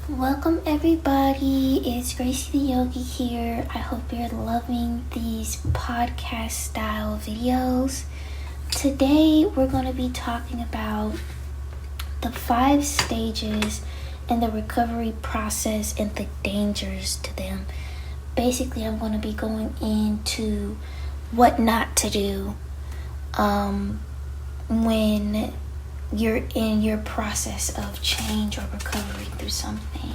Welcome everybody, it's Gracie the Yogi here. I hope you're loving these podcast style videos. Today we're going to be talking about the 5 stages in the recovery process and the dangers to them. Basically, I'm going to be going into what not to do when you're in your process of change or recovery through something.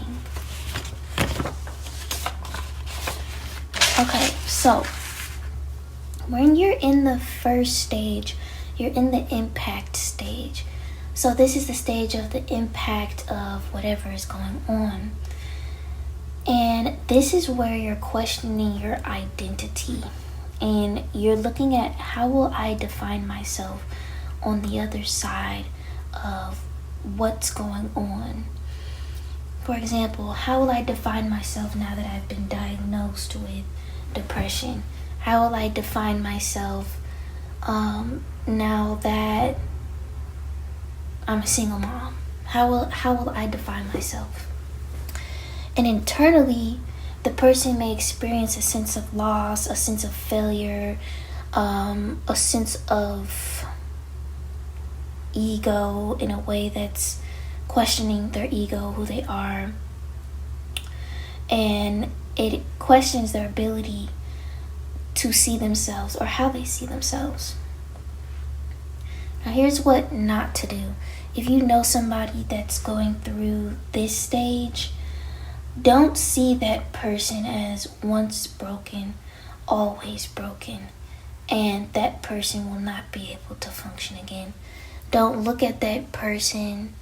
Okay, so when you're in the first stage, you're in the impact stage. So this is the stage of the impact of whatever is going on. And this is where you're questioning your identity. And you're looking at, how will I define myself on the other side of what's going on? For example, how will I define myself now that I've been diagnosed with depression? How will I define myself now that I'm a single mom? How will I define myself? And internally, the person may experience a sense of loss, a sense of failure, a sense of ego in a way that's questioning their ego, who they are, and it questions their ability to see themselves or how they see themselves. Now here's what not to do. If you know somebody that's going through this stage, don't see that person as once broken, always broken, and that person will not be able to function again. Don't look at that person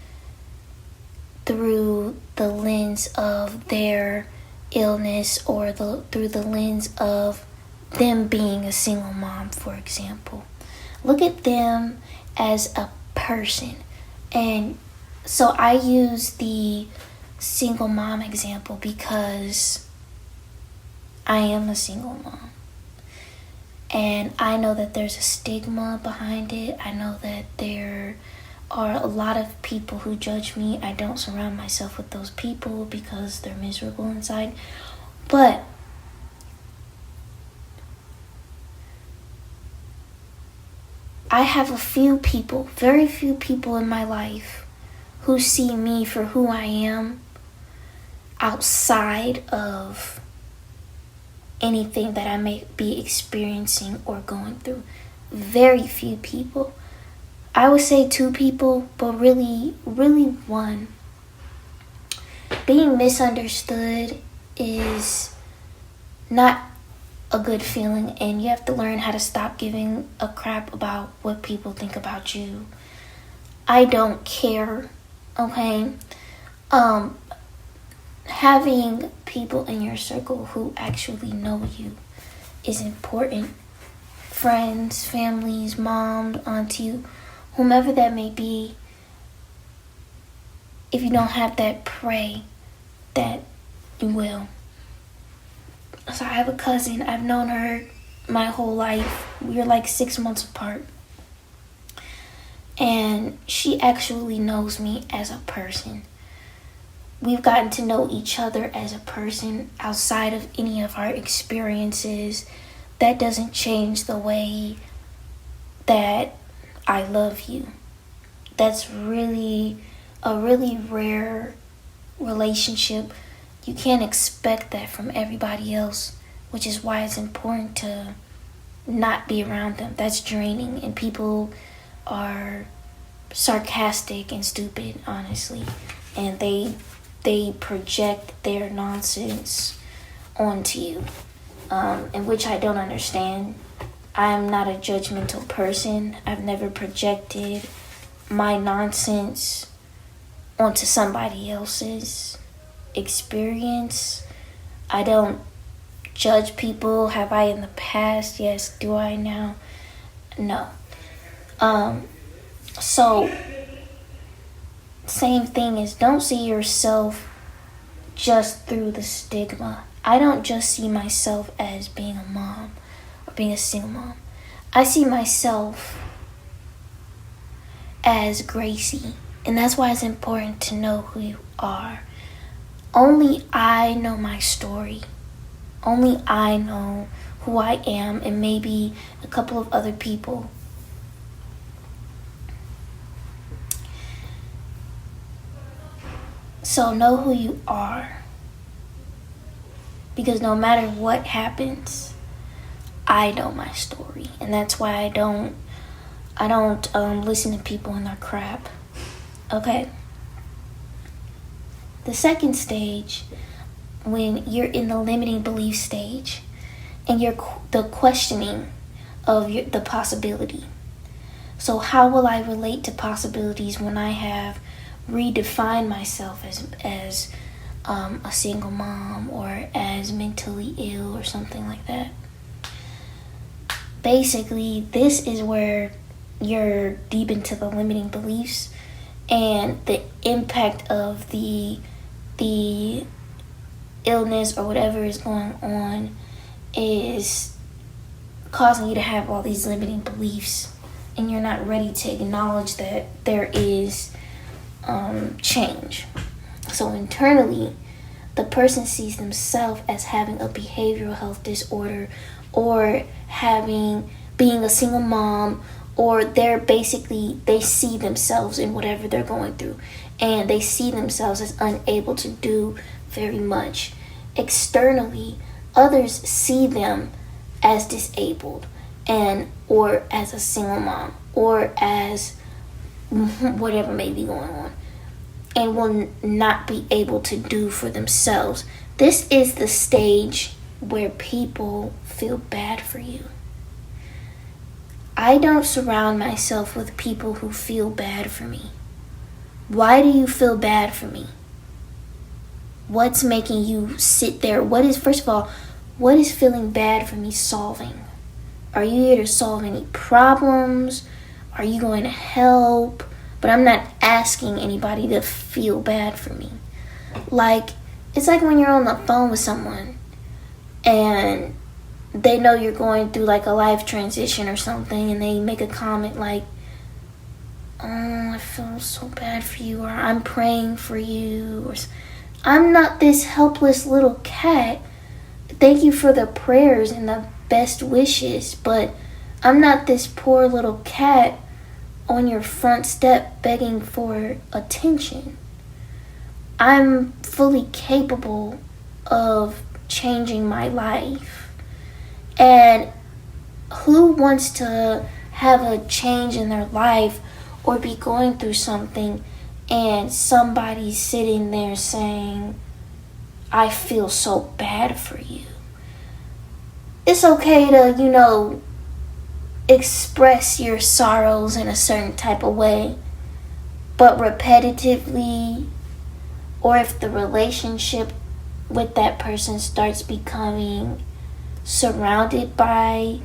through the lens of their illness or through the lens of them being a single mom, for example. Look at them as a person. And so I use the single mom example because I am a single mom. And I know that there's a stigma behind it. I know that there are a lot of people who judge me. I don't surround myself with those people because they're miserable inside. But I have a few people, very few people in my life who see me for who I am outside of anything that I may be experiencing or going through. Very few people. I would say 2 people, but really 1. Being misunderstood is not a good feeling, and you have to learn how to stop giving a crap about what people think about you. I don't care, okay? Having people in your circle who actually know you is important. Friends, families, mom, auntie, whomever that may be. If you don't have that, pray that you will. So I have a cousin. I've known her my whole life. We're like 6 months apart. And she actually knows me as a person. We've gotten to know each other as a person outside of any of our experiences. That doesn't change the way that I love you. That's really a really rare relationship. You can't expect that from everybody else, which is why it's important to not be around them. That's draining, and people are sarcastic and stupid, honestly, and they project their nonsense onto you, and which I don't understand. I'm not a judgmental person. I've never projected my nonsense onto somebody else's experience. I don't judge people. Have I in the past? Yes. Do I now? No. So same thing is, don't see yourself just through the stigma. I don't just see myself as being a mom or being a single mom. I see myself as Gracie. And that's why it's important to know who you are. only I know my story. Only I know who I am, and maybe a couple of other people. So know who you are. Because no matter what happens, I know my story. And that's why I don't listen to people and their crap. Okay? The second stage, when you're in the limiting belief stage and you're the questioning of the possibility. So how will I relate to possibilities when I have redefined myself as a single mom or as mentally ill or something like that? Basically, this is where you're deep into the limiting beliefs, and the impact of the illness or whatever is going on is causing you to have all these limiting beliefs, and you're not ready to acknowledge that there is change. So internally, the person sees themselves as having a behavioral health disorder, or being a single mom, or they see themselves in whatever they're going through, and they see themselves as unable to do very much. Externally, others see them as disabled, or as a single mom, or as whatever may be going on, and will not be able to do for themselves. This is the stage where people feel bad for you. I don't surround myself with people who feel bad for me. Why do you feel bad for me? What's making you sit there? First of all, what is feeling bad for me solving? Are you here to solve any problems? Are you going to help? But I'm not asking anybody to feel bad for me. It's like when you're on the phone with someone and they know you're going through a life transition or something, and they make a comment like, "Oh, I feel so bad for you," or "I'm praying for you," or "I'm not this helpless little cat. Thank you for the prayers and the best wishes, but I'm not this poor little cat on your front step begging for attention. I'm fully capable of changing my life." And who wants to have a change in their life or be going through something and somebody's sitting there saying, "I feel so bad for you"? It's okay to, express your sorrows in a certain type of way, but repetitively, or if the relationship with that person starts becoming surrounded by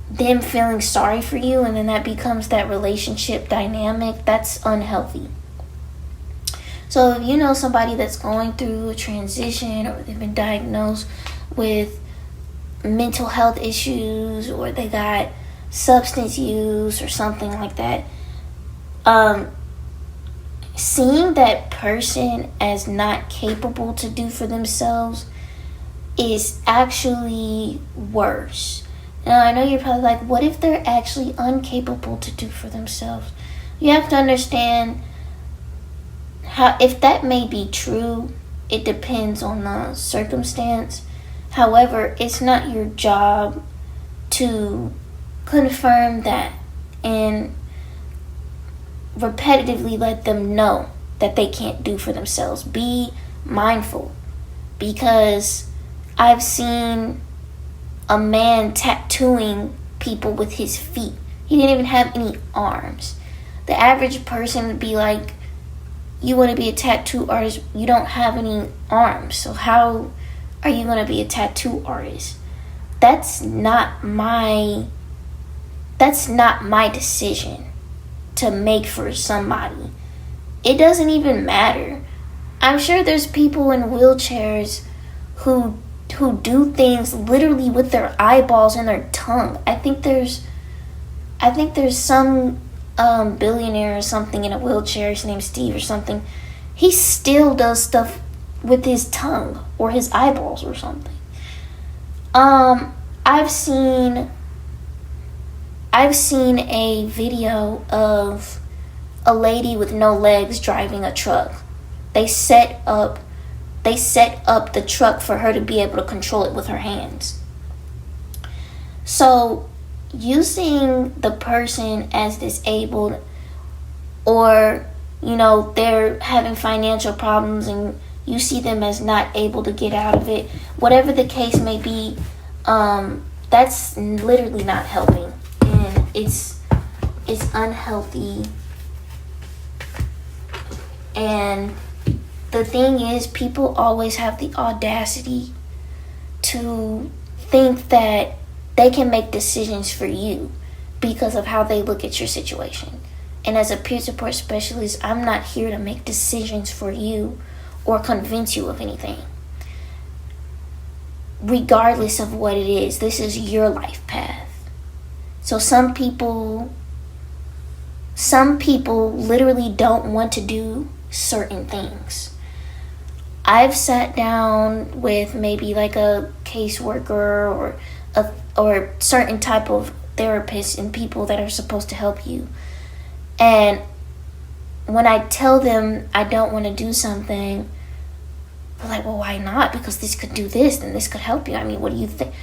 them feeling sorry for you, and then that becomes that relationship dynamic, that's unhealthy. So if you know somebody that's going through a transition, or they've been diagnosed with mental health issues, or they got substance use or something like that, seeing that person as not capable to do for themselves is actually worse. Now, I know you're probably like, what if they're actually incapable to do for themselves? You have to understand if that may be true, it depends on the circumstance. However, it's not your job to confirm that and repetitively let them know that they can't do for themselves. Be mindful, because I've seen a man tattooing people with his feet. He didn't even have any arms. The average person would be like, "You want to be a tattoo artist? You don't have any arms. So how are you going to be a tattoo artist?" That's not my decision to make for somebody. It doesn't even matter. I'm sure there's people in wheelchairs who do things literally with their eyeballs and their tongue. I think there's some billionaire or something in a wheelchair, his name's Steve or something, he still does stuff with his tongue or his eyeballs or something. I've seen a video of a lady with no legs driving a truck. They set up the truck for her to be able to control it with her hands. So using the person as disabled, or they're having financial problems and you see them as not able to get out of it, whatever the case may be, that's literally not helping, and it's unhealthy. And the thing is, people always have the audacity to think that they can make decisions for you because of how they look at your situation. And as a peer support specialist, I'm not here to make decisions for you or convince you of anything. Regardless of what it is, this is your life path. So some people literally don't want to do certain things. I've sat down with maybe like a caseworker or certain type of therapists and people that are supposed to help you. And when I tell them I don't want to do something, they're like, well, why not? Because this could do this and this could help you. I mean, what do you think?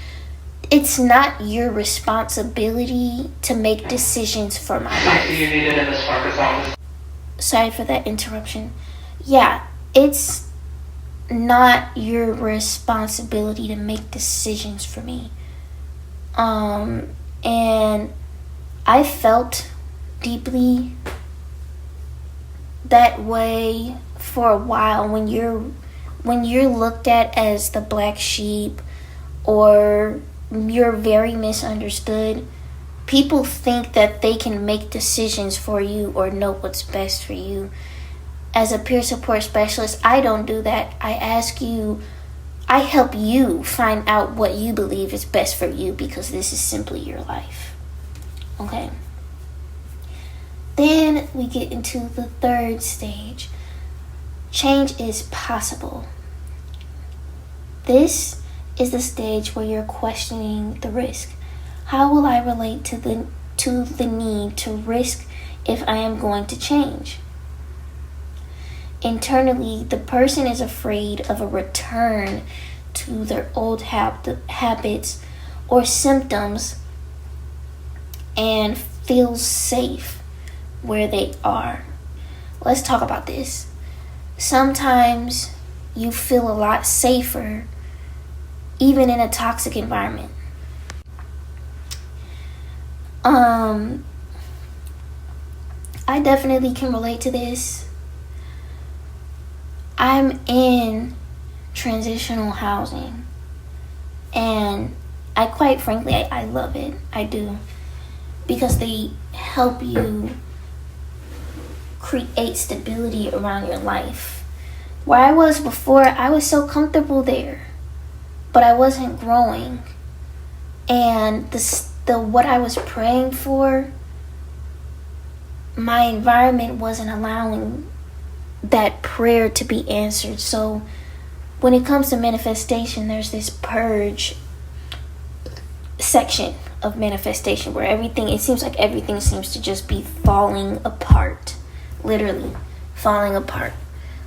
It's not your responsibility to make decisions for my life. You need it in this office. Sorry for that interruption. Yeah, it's not your responsibility to make decisions for me. And I felt deeply that way for a while. When you're looked at as the black sheep, or you're very misunderstood, people think that they can make decisions for you or know what's best for you. As a peer support specialist, I don't do that. I help you find out what you believe is best for you, because this is simply your life. Okay? Then we get into the third stage. Change is possible. This is the stage where you're questioning the risk. How will I relate to the need to risk if I am going to change? Internally, the person is afraid of a return to their old habits or symptoms and feels safe where they are. Let's talk about this. Sometimes you feel a lot safer even in a toxic environment. I definitely can relate to this. I'm in transitional housing, and I quite frankly, I love it. I do. Because they help you create stability around your life. Where I was before, I was so comfortable there, but I wasn't growing. And the what I was praying for, my environment wasn't allowing that prayer to be answered. So when it comes to manifestation, there's this purge section of manifestation where it seems like everything seems to just be falling apart. Literally falling apart.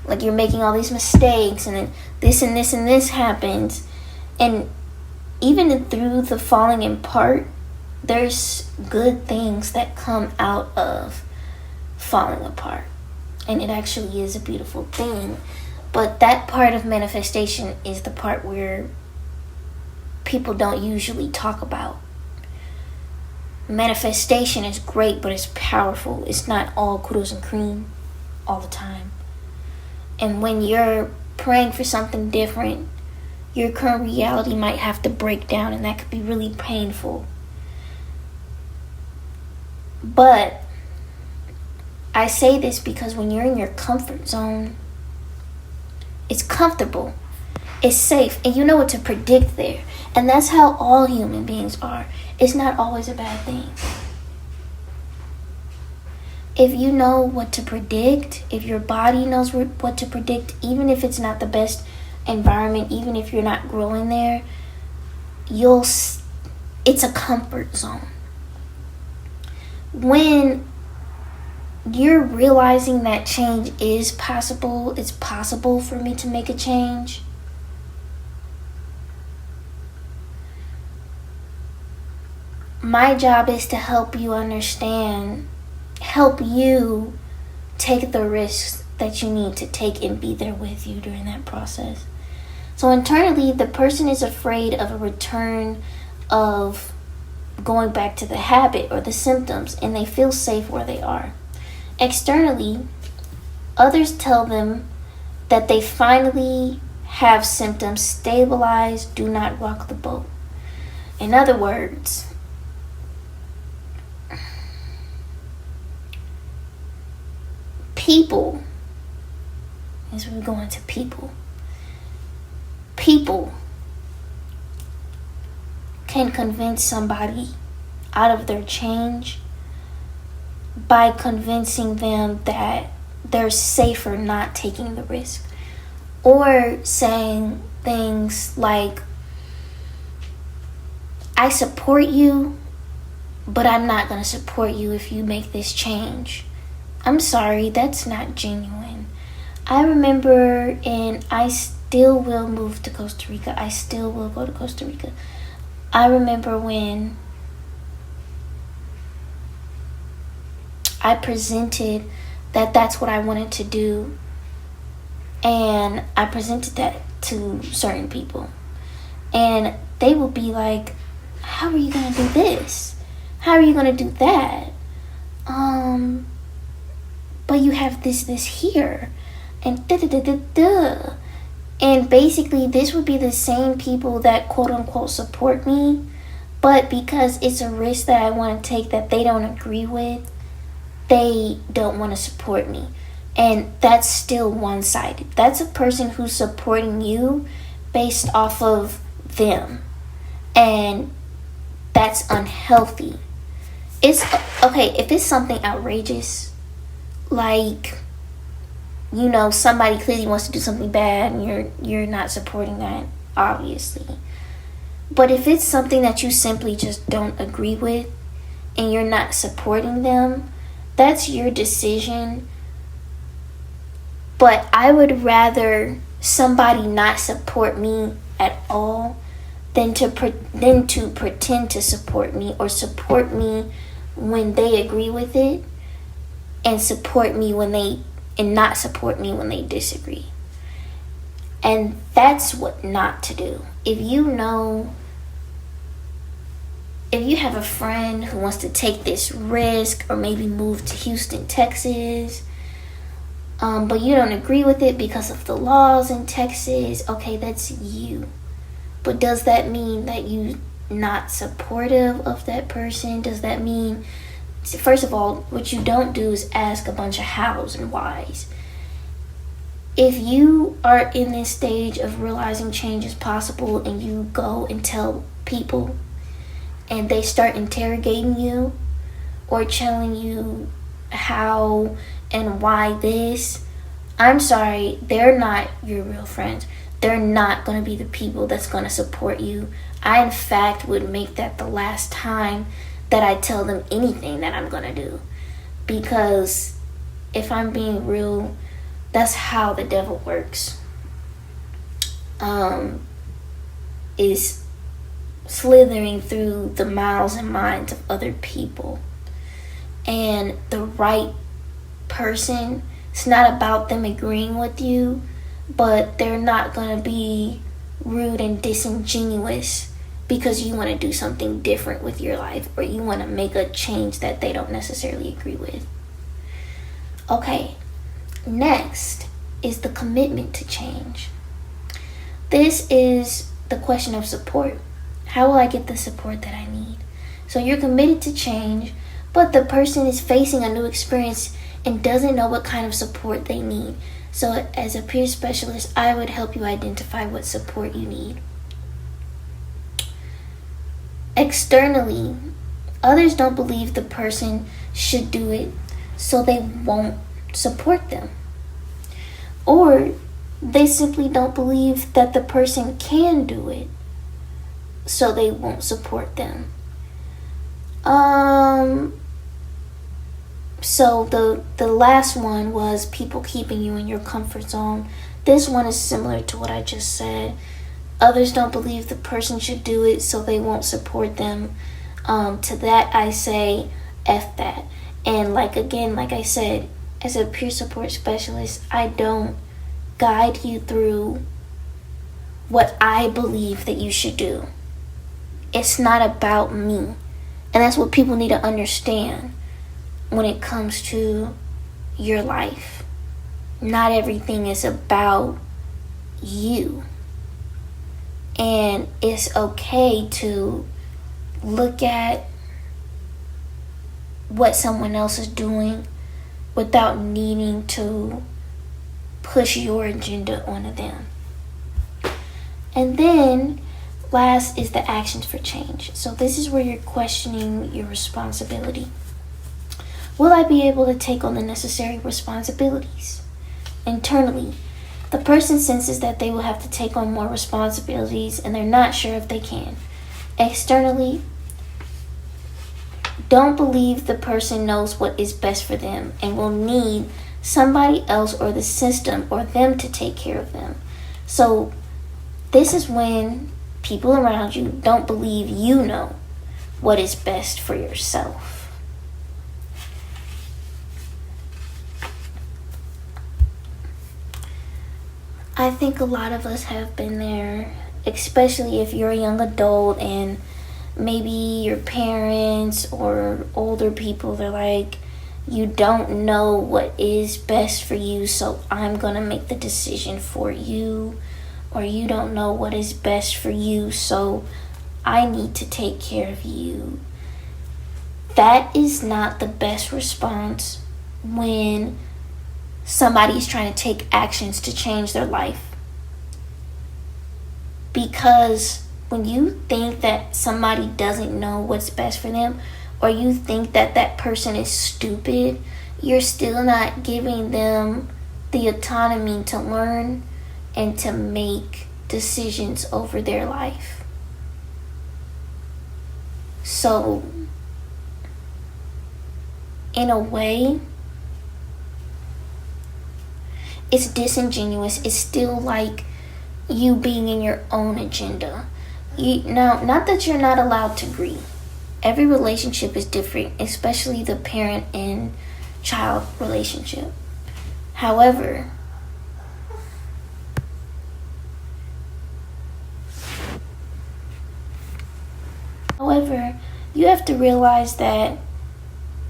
Like you're making all these mistakes, and then this and this and this happens. And even through the falling apart, there's good things that come out of falling apart. And it actually is a beautiful thing. But that part of manifestation is the part where people don't usually talk about. Manifestation is great, but it's powerful. It's not all kudos and cream all the time. And when you're praying for something different, your current reality might have to break down, and that could be really painful. But I say this because when you're in your comfort zone, it's comfortable, it's safe, and you know what to predict there. And that's how all human beings are. It's not always a bad thing. if you know what to predict, if your body knows what to predict, even if it's not the best environment, even if you're not growing there, it's a comfort zone. When you're realizing that change is possible, it's possible for me to make a change, my job is to help you understand, help you take the risks that you need to take and be there with you during that process. So internally, the person is afraid of a return of going back to the habit or the symptoms, and they feel safe where they are. Externally, others tell them that they finally have symptoms stabilized, do not rock the boat. In other words, people, as we go into people can convince somebody out of their change by convincing them that they're safer not taking the risk, or saying things like, I support you, but I'm not going to support you if you make this change. I'm sorry, that's not genuine. I remember, and I still will move to Costa Rica. I still will go to Costa Rica. I remember when I presented that that's what I wanted to do, and I presented that to certain people, and they will be like, how are you going to do this? How are you going to do that? But you have this here, and da-da-da-da-da. And basically, this would be the same people that quote-unquote support me, but because it's a risk that I want to take that they don't agree with, they don't want to support me. And that's still one-sided. That's a person who's supporting you based off of them. And that's unhealthy. It's okay if it's something outrageous, like, you know, somebody clearly wants to do something bad and you're not supporting that, obviously. But if it's something that you simply just don't agree with and you're not supporting them, that's your decision. But I would rather somebody not support me at all than to pretend to support me, or support me when they agree with it and support me and not support me when they disagree. And that's what not to do. If you have a friend who wants to take this risk, or maybe move to Houston, Texas, but you don't agree with it because of the laws in Texas, okay, that's you. But does that mean that you're not supportive of that person? Does that mean, first of all, what you don't do is ask a bunch of hows and whys. If you are in this stage of realizing change is possible and you go and tell people and they start interrogating you or telling you how and why this, I'm sorry, they're not your real friends. They're not going to be the people that's going to support you. I, in fact, would make that the last time that I tell them anything that I'm going to do. Because if I'm being real, that's how the devil works. Is slithering through the mouths and minds of other people. And the right person, it's not about them agreeing with you, but they're not going to be rude and disingenuous because you want to do something different with your life, or you want to make a change that they don't necessarily agree with. Okay, next is the commitment to change. This is the question of support. How will I get the support that I need? So you're committed to change, but the person is facing a new experience and doesn't know what kind of support they need. So as a peer specialist, I would help you identify what support you need. Externally, others don't believe the person should do it, so they won't support them. Or they simply don't believe that the person can do it, so they won't support them. So the last one was people keeping you in your comfort zone. This one is similar to what I just said. Others don't believe the person should do it, so they won't support them. To that I say, F that. And like I said, as a peer support specialist, I don't guide you through what I believe that you should do. It's not about me. And that's what people need to understand when it comes to your life. Not everything is about you. And it's okay to look at what someone else is doing without needing to push your agenda onto them. And then last is the actions for change. So this is where you're questioning your responsibility. Will I be able to take on the necessary responsibilities? Internally, the person senses that they will have to take on more responsibilities and they're not sure if they can. Externally, don't believe the person knows what is best for them and will need somebody else or the system or them to take care of them. So this is when people around you don't believe you know what is best for yourself. I think a lot of us have been there, especially if you're a young adult and maybe your parents or older people, they're like, you don't know what is best for you, so I'm gonna make the decision for you. Or you don't know what is best for you, so I need to take care of you. That is not the best response when somebody's trying to take actions to change their life. Because when you think that somebody doesn't know what's best for them, or you think that that person is stupid, you're still not giving them the autonomy to learn and to make decisions over their life. So, in a way, it's disingenuous. It's still like you being in your own agenda. Now, not that you're not allowed to agree. Every relationship is different, especially the parent and child relationship. However, you have to realize that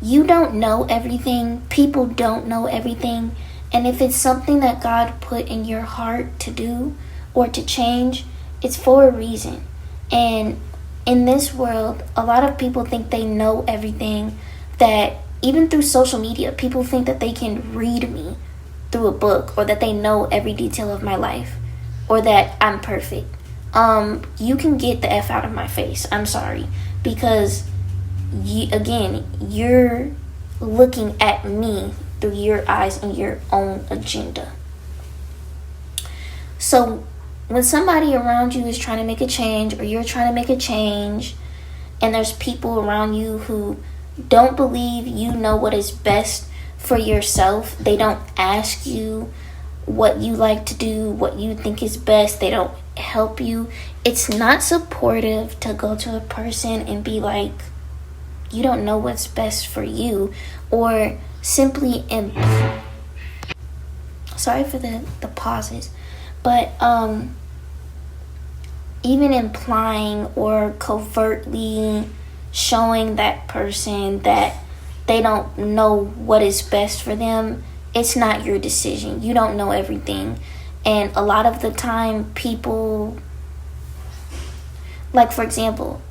you don't know everything. People don't know everything. And if it's something that God put in your heart to do or to change, it's for a reason. And in this world, a lot of people think they know everything. That even through social media, people think that they can read me through a book, or that they know every detail of my life, or that I'm perfect. You can get the F out of my face. I'm sorry. Because, you're looking at me through your eyes and your own agenda. So, when somebody around you is trying to make a change, or you're trying to make a change, and there's people around you who don't believe you know what is best for yourself, they don't ask you what you like to do, what you think is best, they don't help you, it's not supportive to go to a person and be like, you don't know what's best for you, or simply sorry for the pauses, but even implying or covertly showing that person that they don't know what is best for them, it's not your decision. You don't know everything. And a lot of the time, people, like for example,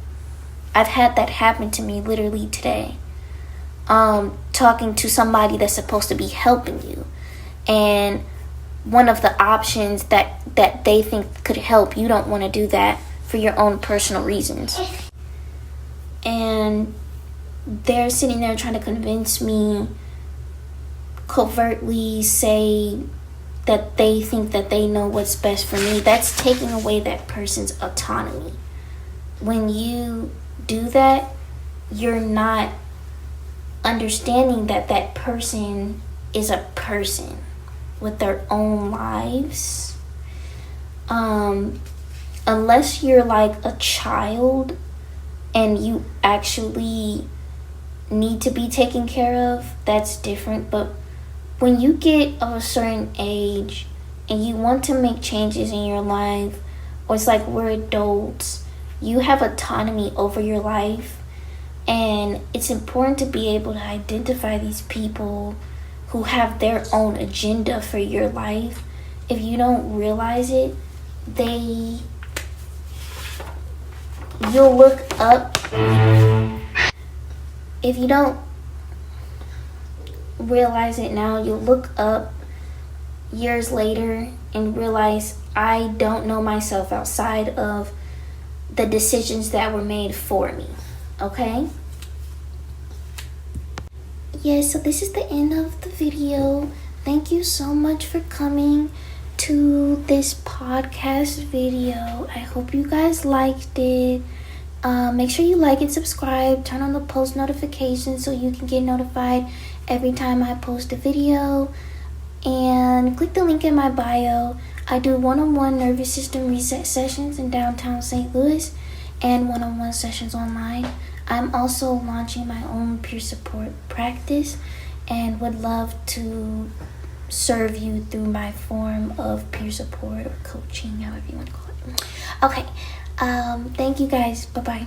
I've had that happen to me literally today. Talking to somebody that's supposed to be helping you, and one of the options that they think could help, you don't want to do that for your own personal reasons. And they're sitting there trying to convince me covertly say that they think that they know what's best for me, that's taking away that person's autonomy. When you do that, you're not understanding that that person is a person with their own lives. Unless you're like a child and you actually need to be taken care of, that's different. But when you get of a certain age and you want to make changes in your life, or it's like we're adults, you have autonomy over your life, and it's important to be able to identify these people who have their own agenda for your life. If you don't realize it, you'll look up. If you don't realize it now, you'll look up years later and realize I don't know myself outside of the decisions that were made for me. Okay? So this is the end of the video. Thank you so much for coming to this podcast video. I hope you guys liked it. Make sure you like and subscribe. Turn on the post notifications so you can get notified every time I post a video. And click the link in my bio. I do one-on-one nervous system reset sessions in downtown St. Louis and one-on-one sessions online. I'm also launching my own peer support practice and would love to serve you through my form of peer support or coaching, however you want to call it. Okay. Thank you guys. Bye-bye.